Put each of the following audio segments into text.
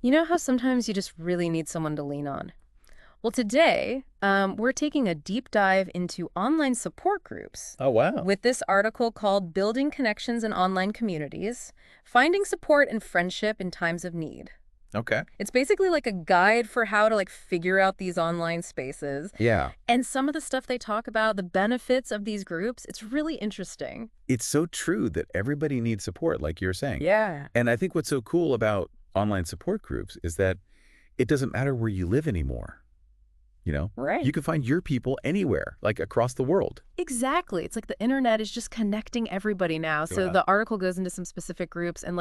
You know how sometimes you just really need someone to lean on? Well, today, we're taking a deep dive into online support groups Oh, wow. with this article called Building Connections in Online Communities, Finding Support and Friendship in Times of Need. Okay. It's basically like a guide for how to figure out these online spaces. Yeah. And some of the stuff they talk about, the benefits of these groups, it's really interesting. It's so true that everybody needs support, like you're saying. Yeah. And I think what's so cool about online support groups is that it doesn't matter where you live anymore. You know, Right. you can find your people anywhere, like across the world. Exactly. It's like the internet is just connecting everybody now. So Yeah. the article goes into some specific groups and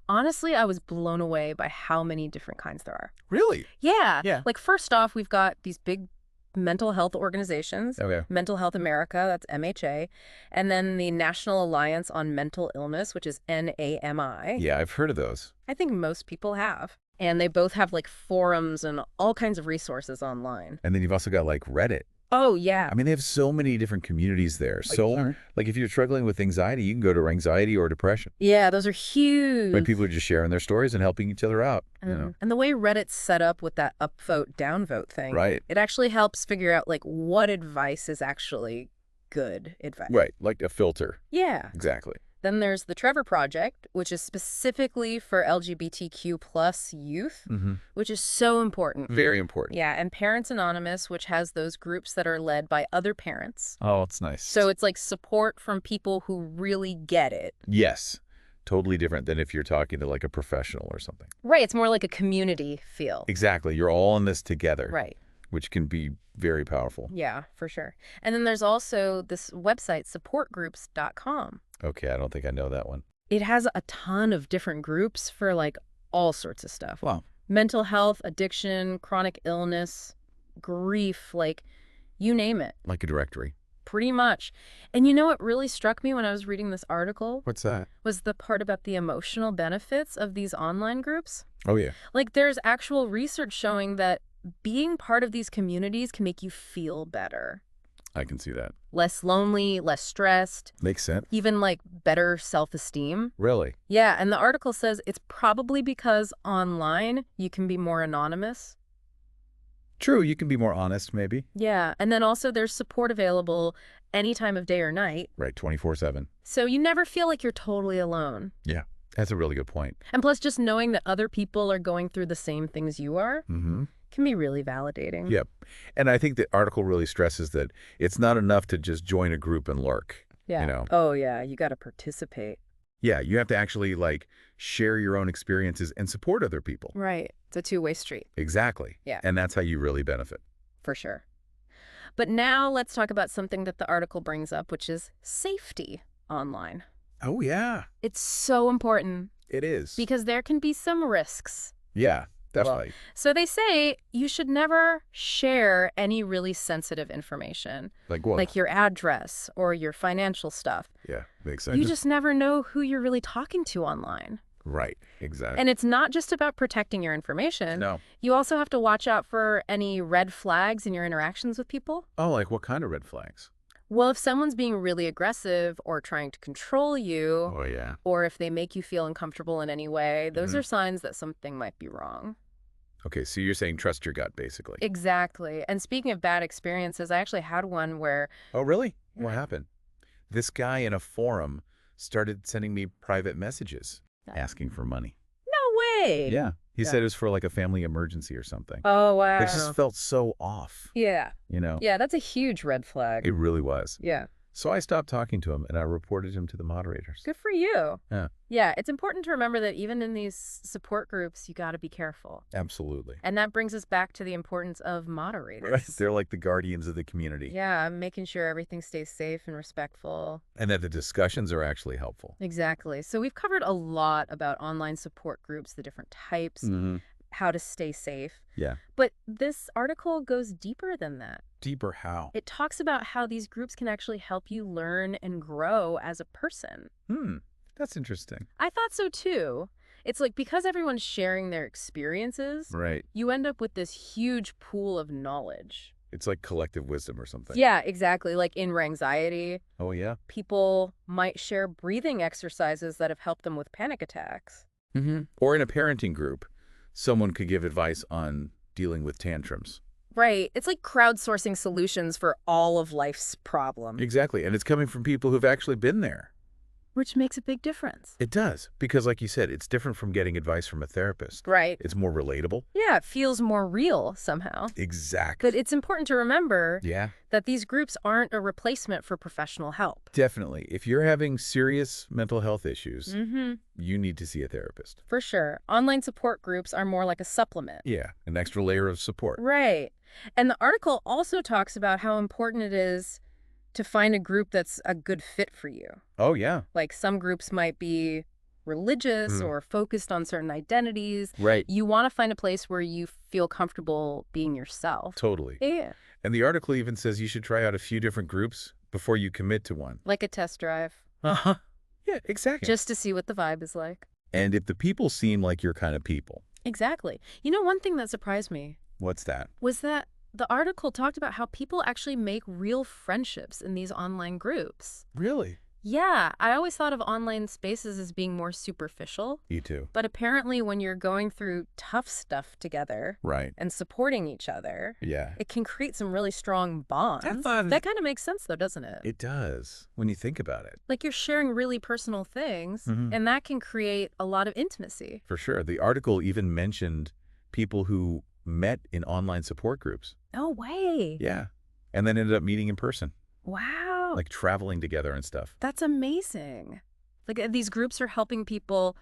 honestly, I was blown away by how many different kinds there are. Really? Yeah. Yeah. Like first off, we've got these big mental health organizations, Okay. Mental Health America, that's MHA, and then the National Alliance on Mental Illness, which is NAMI. Yeah, I've heard of those. I think most people have. And they both have forums and all kinds of resources online. And then you've also got like Reddit. Oh, yeah. I mean, they have so many different communities there. So, yeah. like, if you're struggling with anxiety, you can go to anxiety or depression. Yeah, those are huge. When people are just sharing their stories and helping each other out, And the way Reddit's set up with that upvote, downvote thing, Right. it actually helps figure out what advice is actually good advice. Right. Like a filter. Yeah. Exactly. Then there's the Trevor Project, which is specifically for LGBTQ plus youth, Mm-hmm. which is so important. Very important. Yeah, and Parents Anonymous, which has those groups that are led by other parents. Oh, it's nice. So it's like support from people who really get it. Yes. Totally different than if you're talking to like a professional or something. Right, it's more like a community feel. Exactly. You're all in this together. Right. Which can be very powerful. Yeah, for sure. And then there's also this website, supportgroups.com. Okay, I don't think I know that one. It has a ton of different groups for all sorts of stuff. Wow. Mental health, addiction, chronic illness, grief, you name it, Like a directory. pretty much. And you know what really struck me when I was reading this article What's that? was the part about the emotional benefits of these online groups. Oh, yeah. There's actual research showing that being part of these communities can make you feel better. I can see that. Less lonely, less stressed, Makes sense. even better self-esteem. Really? Yeah, and the article says it's probably because online you can be more anonymous. True, you can be more honest, maybe. Yeah, and then also there's support available any time of day or night. Right, 24/7. So you never feel like you're totally alone. Yeah, that's a really good point. And plus just knowing that other people are going through the same things you are Mm-hmm. can be really validating. Yep. And I think the article really stresses that it's not enough to just join a group and lurk. Yeah. You know? Oh, yeah, you got to participate. Yeah, you have to actually share your own experiences and support other people. Right. It's a two-way street. Exactly. Yeah. And that's how you really benefit. For sure. But now let's talk about something that the article brings up, which is safety online. Oh, yeah, It's so important it is. because there can be some risks. Yeah, definitely. So they say you should never share any really sensitive information, Like what? like your address or your financial stuff. Yeah, makes sense. You just never know who you're really talking to online. Right, exactly. And it's not just about protecting your information. No. You also have to watch out for any red flags in your interactions with people. Oh, like what kind of red flags? Well, if someone's being really aggressive or trying to control you, Oh, yeah. or if they make you feel uncomfortable in any way, those Mhm. are signs that something might be wrong. Okay, so you're saying trust your gut, basically. Exactly. And speaking of bad experiences, I actually had one where, Oh, really? What happened? This guy in a forum started sending me private messages asking for money. no way. Yeah. He Yeah. said it was for like a family emergency or something. Oh, wow. It just felt so off, Yeah. you know? Yeah, that's a huge red flag. It really was. Yeah. So I stopped talking to him and I reported him to the moderators. Good for you. Yeah. Yeah, it's important to remember that even in these support groups, you got to be careful. Absolutely. And that brings us back to the importance of moderators. Right. They're like the guardians of the community. Yeah, making sure everything stays safe and respectful. And that the discussions are actually helpful. Exactly. So we've covered a lot about online support groups, the different types, Mm-hmm. how to stay safe. Yeah. But this article goes deeper than that. Deeper how? It talks about how these groups can actually help you learn and grow as a person. That's interesting. I thought so too. It's because everyone's sharing their experiences, Right. you end up with this huge pool of knowledge. It's like collective wisdom or something. Yeah, exactly. Like in anxiety, Oh, yeah? people might share breathing exercises that have helped them with panic attacks. Mm-hmm. Or in a parenting group. someone could give advice on dealing with tantrums. Right. It's like crowdsourcing solutions for all of life's problems, Exactly. And it's coming from people who've actually been there. which makes a big difference. It does. Because like you said, it's different from getting advice from a therapist. Right. It's more relatable. Yeah, it feels more real somehow. Exactly. But it's important to remember Yeah, that these groups aren't a replacement for professional help. definitely. If you're having serious mental health issues, Mm-hmm. you need to see a therapist. For sure. Online support groups are more like a supplement. Yeah, an extra layer of support. Right. And the article also talks about how important it is to find a group that's a good fit for you. Oh, yeah. Like some groups might be religious or focused on certain identities. Right. You want to find a place where you feel comfortable being yourself. Totally. Yeah. And the article even says you should try out a few different groups before you commit to one. Like a test drive, Uh-huh. Yeah, exactly. just to see what the vibe is like. And if the people seem like your kind of people. Exactly. You know, one thing that surprised me What's that? was that the article talked about how people actually make real friendships in these online groups. Really? Yeah, I always thought of online spaces as being more superficial, You too. but apparently when you're going through tough stuff together Right. and supporting each other, Yeah. it can create some really strong bonds. That kind of makes sense though, doesn't it? It does, when you think about it. Like you're sharing really personal things, Mhm. and that can create a lot of intimacy. For sure. The article even mentioned people who met in online support groups. No way. Yeah. And then ended up meeting in person, Wow. like traveling together and stuff. That's amazing. Like these groups are helping people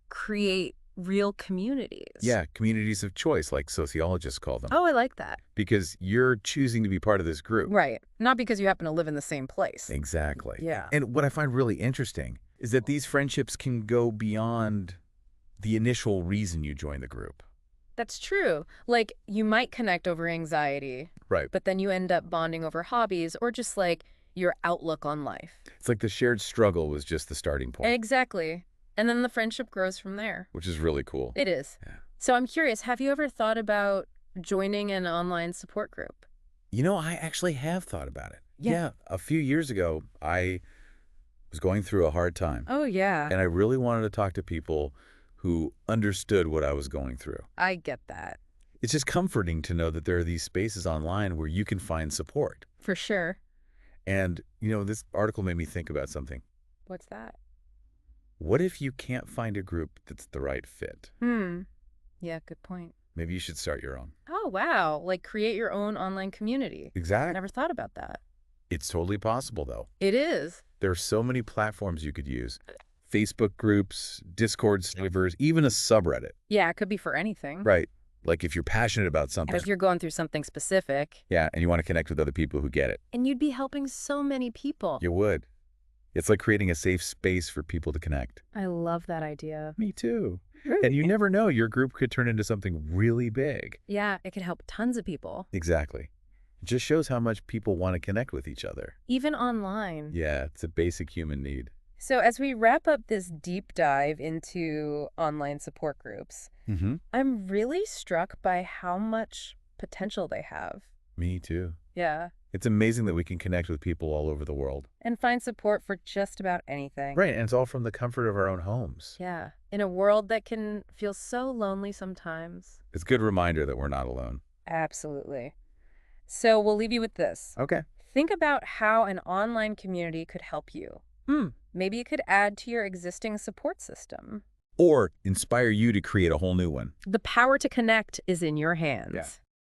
create real communities. Yeah, communities of choice, like sociologists call them. Oh, I like that. Because you're choosing to be part of this group. Right. Not because you happen to live in the same place. Exactly. Yeah. And what I find really interesting is that these friendships can go beyond the initial reason you join the group. That's true. Like you might connect over anxiety, Right. but then you end up bonding over hobbies or just like your outlook on life. It's like the shared struggle was just the starting point, Exactly. And then the friendship grows from there. which is really cool. It is. Yeah. So I'm curious, have you ever thought about joining an online support group? You know, I actually have thought about it. Yeah. A few years ago, I was going through a hard time. Oh, yeah. And I really wanted to talk to people who understood what I was going through. I get that. It's just comforting to know that there are these spaces online where you can find support. For sure. And, you know, this article made me think about something. What's that? What if you can't find a group that's the right fit? Yeah, good point. Maybe you should start your own. Oh, wow. Like create your own online community. I Exactly. never thought about that. It's totally possible, though. It is. There are so many platforms you could use. Facebook groups, Discord servers, even a subreddit. Yeah, it could be for anything. Right. Like if you're passionate about And something. if you're going through something specific. Yeah, and you want to connect with other people who get it. And you'd be helping so many people. You would. It's like creating a safe space for people to connect. I love that idea. Me too. And you never know, your group could turn into something really big. Yeah, it could help tons of people. Exactly. It just shows how much people want to connect with each other. Even online. Yeah, it's a basic human need. So as we wrap up this deep dive into online support groups, Mm-hmm. I'm really struck by how much potential they have. Me too. Yeah. It's amazing that we can connect with people all over the world. And find support for just about anything. Right, and it's all from the comfort of our own homes. Yeah. In a world that can feel so lonely sometimes. It's a good reminder that we're not alone. Absolutely. So we'll leave you with this. Okay. Think about how an online community could help you. Maybe it could add to your existing support system. Or inspire you to create a whole new one. The power to connect is in your hands. Yeah.